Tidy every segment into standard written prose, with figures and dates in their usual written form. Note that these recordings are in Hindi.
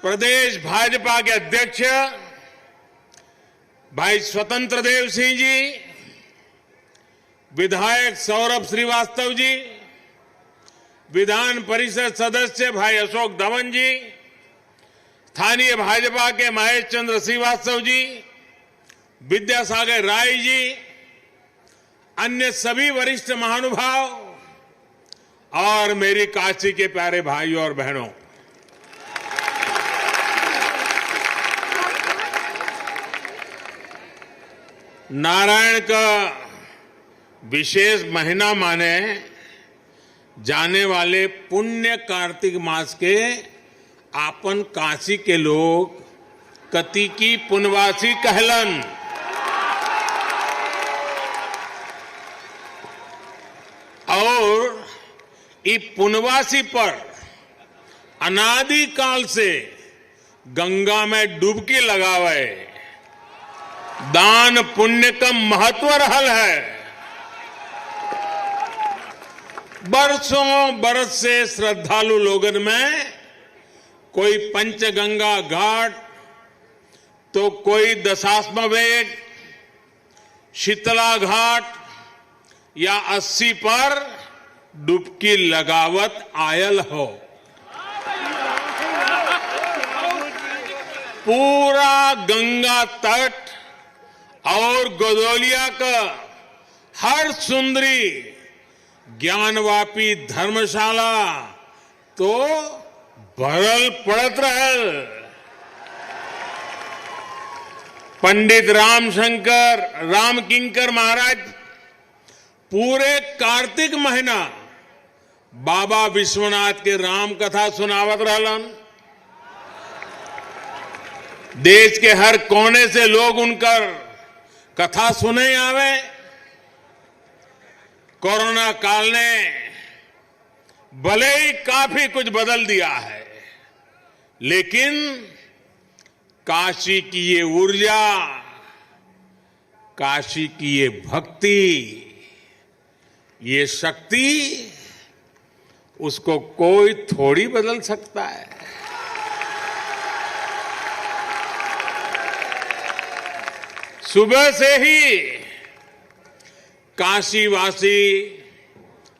प्रदेश भाजपा के अध्यक्ष भाई स्वतंत्र देव सिंह जी, विधायक सौरभ श्रीवास्तव जी, विधान परिषद सदस्य भाई अशोक धवन जी, स्थानीय भाजपा के महेश चंद्र श्रीवास्तव जी, विद्यासागर राय जी, अन्य सभी वरिष्ठ महानुभाव और मेरी काशी के प्यारे भाइयों और बहनों, नारायण का विशेष महीना माने जाने वाले पुण्य कार्तिक मास के आपन काशी के लोग कति की पुनवासी कहलन। और ई पुनवासी पर अनादि काल से गंगा में डुबकी लगावे दान पुण्य का महत्व रहल है। बरसों बरस से श्रद्धालु लोगन में कोई पंचगंगा घाट तो कोई दशाश्वमेध, शीतला घाट या 80 पर डुबकी लगावत आयल हो। पूरा गंगा तट और गोदौलिया का हर सुंदरी ज्ञानवापी धर्मशाला तो भरल पड़त रहल। पंडित रामशंकर रामकिंकर महाराज पूरे कार्तिक महीना बाबा विश्वनाथ के राम कथा सुनावत रहलन। देश के हर कोने से लोग उनकर कथा सुने आवे। कोरोना काल ने भले ही काफी कुछ बदल दिया है, लेकिन काशी की ये ऊर्जा, काशी की ये भक्ति, ये शक्ति, उसको कोई थोड़ी बदल सकता है। सुबह से ही काशीवासी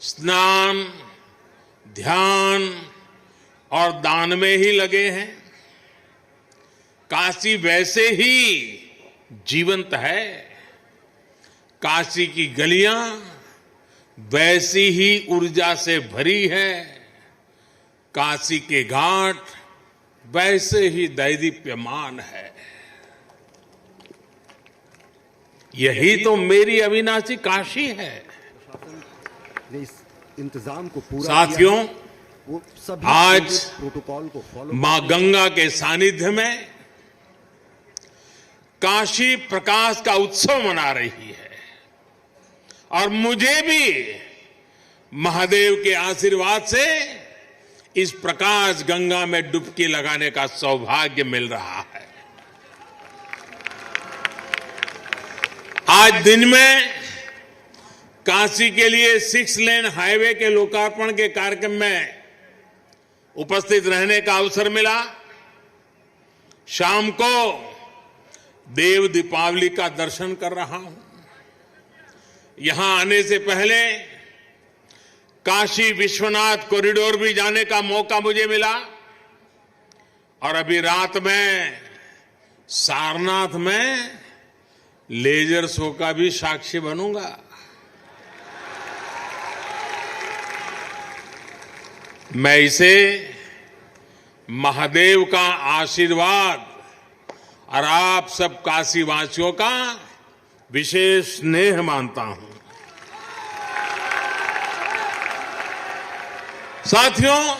स्नान, ध्यान और दान में ही लगे हैं। काशी वैसे ही जीवंत है। काशी की गलियां वैसी ही ऊर्जा से भरी है। काशी के घाट वैसे ही दैदीप्यमान है। यही तो मेरी अविनाशी काशी है। इस इंतजाम को पूरा साथियों, वो सभी आज प्रोटोकॉल को फॉलो मां गंगा के सानिध्य में काशी प्रकाश का उत्सव मना रही है और मुझे भी महादेव के आशीर्वाद से इस प्रकाश गंगा में डुबकी लगाने का सौभाग्य मिल रहा है। आज दिन में काशी के लिए 6 लेन हाईवे के लोकार्पण के कार्यक्रम में उपस्थित रहने का अवसर मिला। शाम को देव दीपावली का दर्शन कर रहा हूं। यहां आने से पहले काशी विश्वनाथ कॉरिडोर भी जाने का मौका मुझे मिला और अभी रात में सारनाथ में लेजर शो का भी साक्षी बनूंगा। मैं इसे महादेव का आशीर्वाद और आप सब काशीवासियों का विशेष स्नेह मानता हूं। साथियों,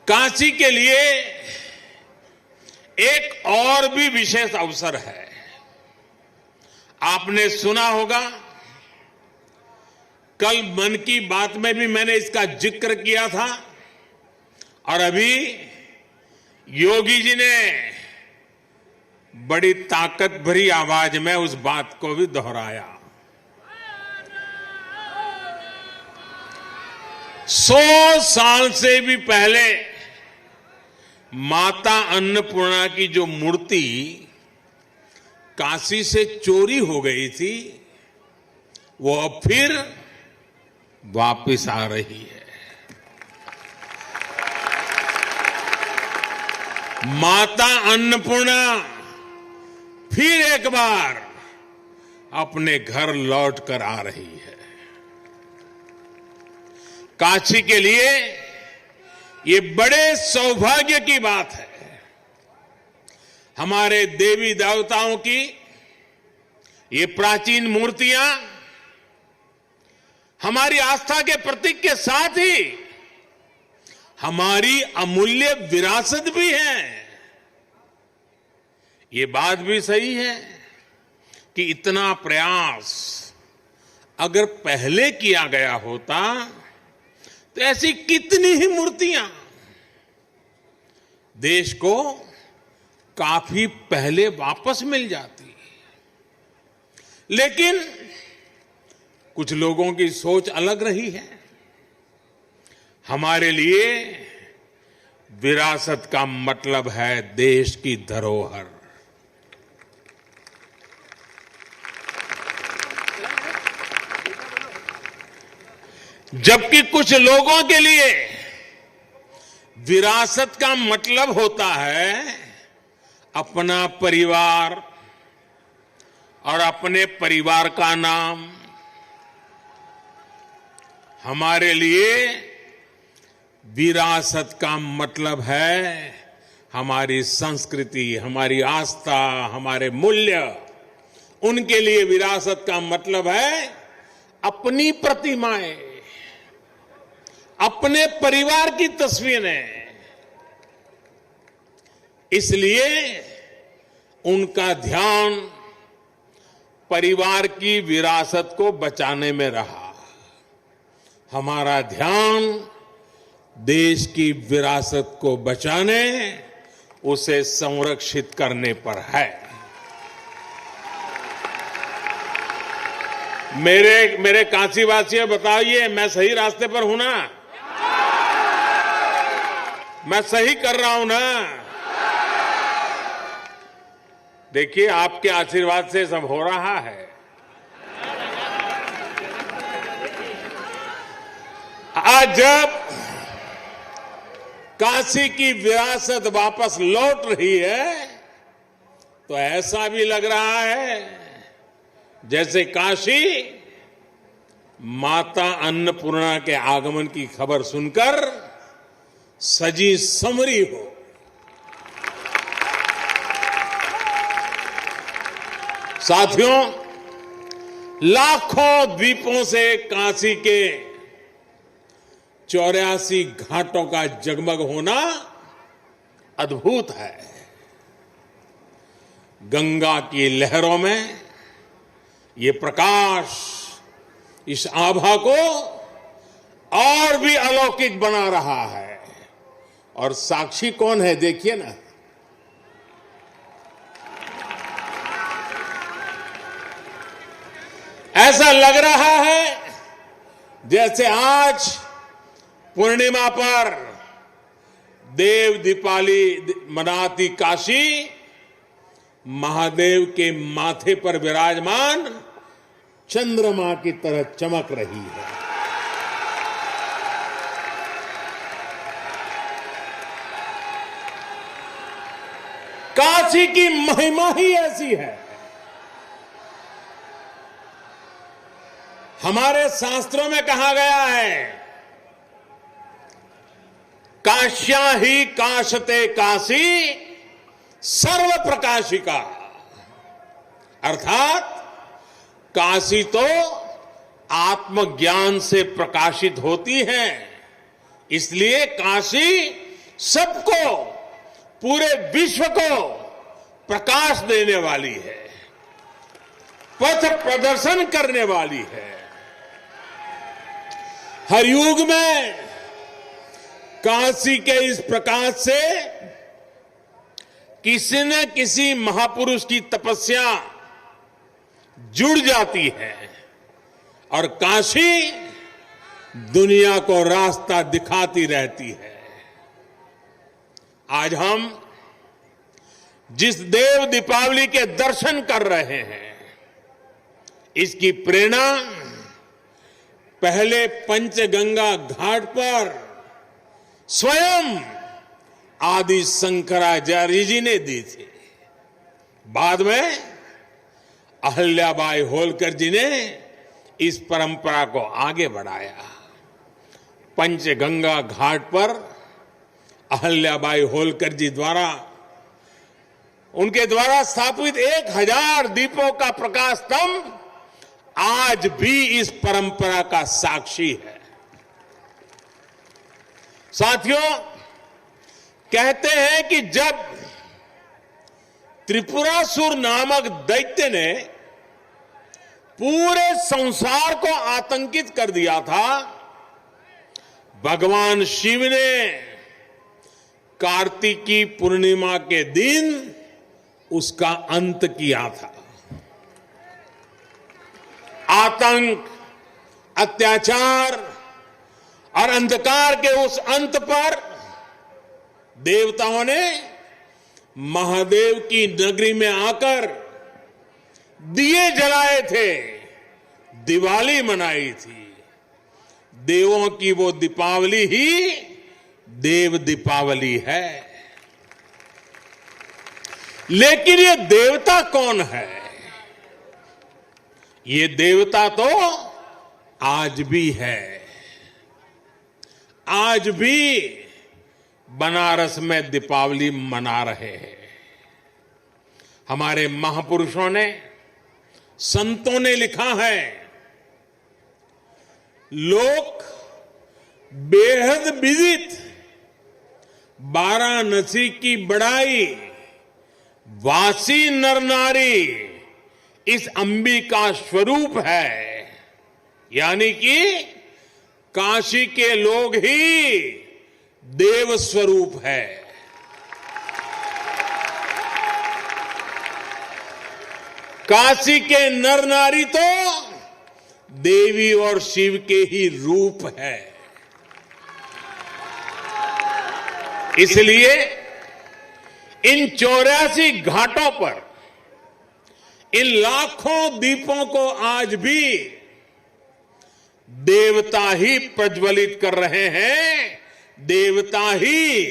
काशी के लिए एक और भी विशेष अवसर है। आपने सुना होगा, कल मन की बात में भी मैंने इसका जिक्र किया था और अभी योगी जी ने बड़ी ताकत भरी आवाज में उस बात को भी दोहराया। 100 साल से भी पहले माता अन्नपूर्णा की जो मूर्ति काशी से चोरी हो गई थी, वो अब फिर वापस आ रही है। माता अन्नपूर्णा फिर एक बार अपने घर लौट कर आ रही है। काशी के लिए ये बड़े सौभाग्य की बात है। हमारे देवी देवताओं की ये प्राचीन मूर्तियां हमारी आस्था के प्रतीक के साथ ही हमारी अमूल्य विरासत भी है। ये बात भी सही है कि इतना प्रयास अगर पहले किया गया होता तो ऐसी कितनी ही मूर्तियां देश को काफी पहले वापस मिल जाती। लेकिन कुछ लोगों की सोच अलग रही है। हमारे लिए विरासत का मतलब है देश की धरोहर। जबकि कुछ लोगों के लिए विरासत का मतलब होता है अपना परिवार और अपने परिवार का नाम। हमारे लिए विरासत का मतलब है हमारी संस्कृति, हमारी आस्था, हमारे मूल्य। उनके लिए विरासत का मतलब है अपनी प्रतिमाएं, अपने परिवार की तस्वीरें। इसलिए उनका ध्यान परिवार की विरासत को बचाने में रहा। हमारा ध्यान देश की विरासत को बचाने, उसे संरक्षित करने पर है। मेरे काशीवासियों, बताइए मैं सही रास्ते पर हूं ना? मैं सही कर रहा हूं ना? देखिए, आपके आशीर्वाद से सब हो रहा है। आज जब काशी की विरासत वापस लौट रही है तो ऐसा भी लग रहा है जैसे काशी माता अन्नपूर्णा के आगमन की खबर सुनकर सजी संवरी हो। साथियों, लाखों द्वीपों से काशी के 84 घाटों का जगमग होना अद्भुत है। गंगा की लहरों में ये प्रकाश इस आभा को और भी अलौकिक बना रहा है। और साक्षी कौन है, देखिए ना। ऐसा लग रहा है जैसे आज पूर्णिमा पर देव दीपावली मनाती काशी महादेव के माथे पर विराजमान चंद्रमा की तरह चमक रही है। काशी की महिमा ही ऐसी है। हमारे शास्त्रों में कहा गया है, काश्या ही काशते काशी सर्व प्रकाशिका। अर्थात काशी तो आत्मज्ञान से प्रकाशित होती है। इसलिए काशी सबको, पूरे विश्व को प्रकाश देने वाली है, पथ प्रदर्शन करने वाली है। हर युग में काशी के इस प्रकाश से किसी न किसी महापुरुष की तपस्या जुड़ जाती है और काशी दुनिया को रास्ता दिखाती रहती है। आज हम जिस देव दीपावली के दर्शन कर रहे हैं, इसकी प्रेरणा पहले पंचगंगा घाट पर स्वयं आदि शंकराचार्य जी ने दी थी। बाद में अहल्याबाई होलकर जी ने इस परंपरा को आगे बढ़ाया। पंचगंगा घाट पर अहल्याबाई होलकर जी द्वारा उनके द्वारा स्थापित 1000 दीपों का प्रकाश स्तंभ आज भी इस परंपरा का साक्षी है। साथियों, कहते हैं कि जब त्रिपुरासुर नामक दैत्य ने पूरे संसार को आतंकित कर दिया था, भगवान शिव ने कार्तिकी पूर्णिमा के दिन उसका अंत किया था। आतंक, अत्याचार और अंधकार के उस अंत पर देवताओं ने महादेव की नगरी में आकर दिए जलाए थे, दिवाली मनाई थी। देवों की वो दीपावली ही देव दीपावली है। लेकिन ये देवता कौन है? ये देवता तो आज भी है। आज भी बनारस में दीपावली मना रहे हैं। हमारे महापुरुषों ने, संतों ने लिखा है, लोक बेहद विदित वाराणसी की बड़ाई, वासी नर नारी इस अंबिका स्वरूप है। यानी कि काशी के लोग ही देव स्वरूप है। काशी के नर नारी तो देवी और शिव के ही रूप है। इसलिए इन 84 घाटों पर इन लाखों दीपों को आज भी देवता ही प्रज्वलित कर रहे हैं, देवता ही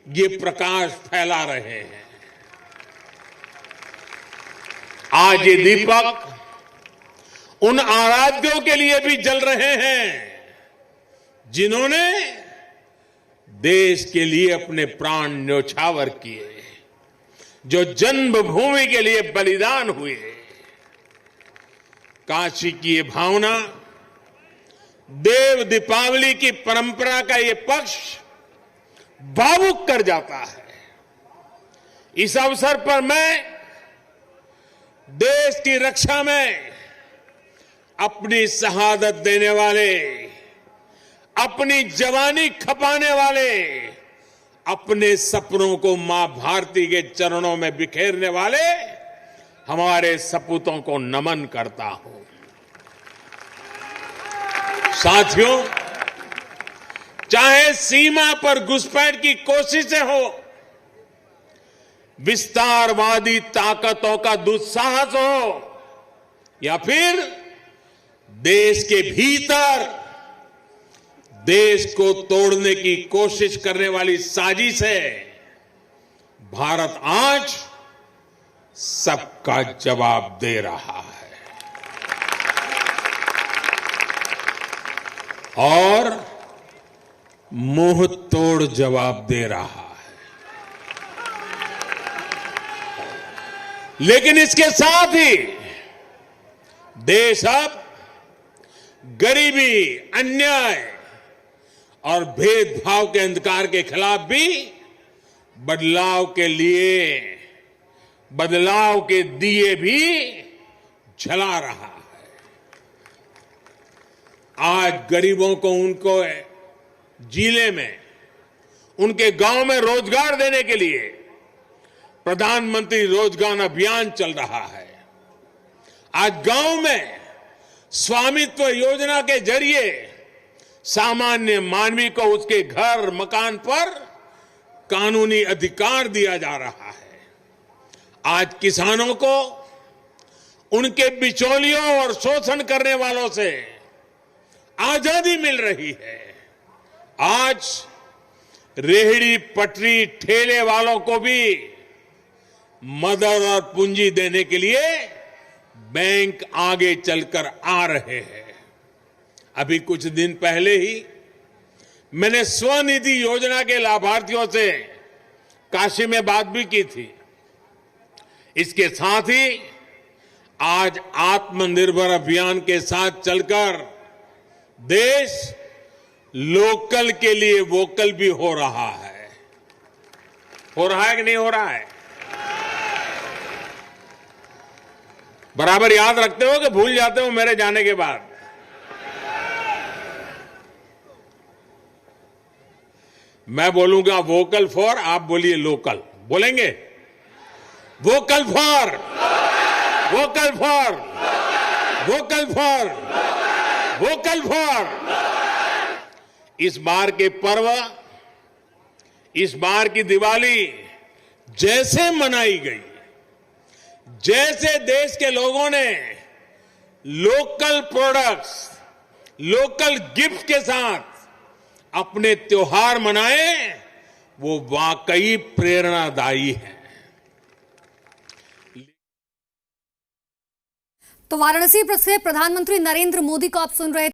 ये प्रकाश फैला रहे हैं। आज ये दीपक उन आराध्यों के लिए भी जल रहे हैं जिन्होंने देश के लिए अपने प्राण न्योछावर किए, जो जन्मभूमि के लिए बलिदान हुए। काशी की ये भावना, देव दीपावली की परंपरा का ये पक्ष भावुक कर जाता है। इस अवसर पर मैं देश की रक्षा में अपनी शहादत देने वाले, अपनी जवानी खपाने वाले, अपने सपनों को मां भारती के चरणों में बिखेरने वाले हमारे सपूतों को नमन करता हूं। साथियों, चाहे सीमा पर घुसपैठ की कोशिशें हो, विस्तारवादी ताकतों का दुस्साहस हो, या फिर देश के भीतर देश को तोड़ने की कोशिश करने वाली साजिश है, भारत आज सबका जवाब दे रहा है। और मुंह तोड़ जवाब दे रहा है। लेकिन इसके साथ ही देश अब गरीबी, अन्याय और भेदभाव के अंधकार के खिलाफ भी बदलाव के लिए बदलाव के दिए भी जला रहा है। आज गरीबों को उनको जिले में, उनके गांव में रोजगार देने के लिए प्रधानमंत्री रोजगार अभियान चल रहा है। आज गांव में स्वामित्व योजना के जरिए सामान्य मानवी को उसके घर, मकान पर कानूनी अधिकार दिया जा रहा है। आज किसानों को उनके बिचौलियों और शोषण करने वालों से आजादी मिल रही है। आज रेहड़ी पटरी ठेले वालों को भी मदद और पूंजी देने के लिए बैंक आगे चलकर आ रहे हैं। अभी कुछ दिन पहले ही मैंने स्वनिधि योजना के लाभार्थियों से काशी में बात भी की थी। इसके साथ ही आज आत्मनिर्भर अभियान के साथ चलकर देश लोकल के लिए वोकल भी हो रहा है। हो रहा है कि नहीं हो रहा है? बराबर याद रखते हो कि भूल जाते हो मेरे जाने के बाद? मैं बोलूंगा वोकल फॉर, आप बोलिए लोकल। बोलेंगे vocal for, vocal for, vocal for, vocal for. इस बार के पर्व, इस बार की दिवाली जैसे मनाई गई, जैसे देश के लोगों ने लोकल प्रोडक्ट्स, लोकल गिफ्ट के साथ अपने त्योहार मनाए, वो वाकई प्रेरणादायी है। तो वाराणसी से प्रधानमंत्री नरेंद्र मोदी को आप सुन रहे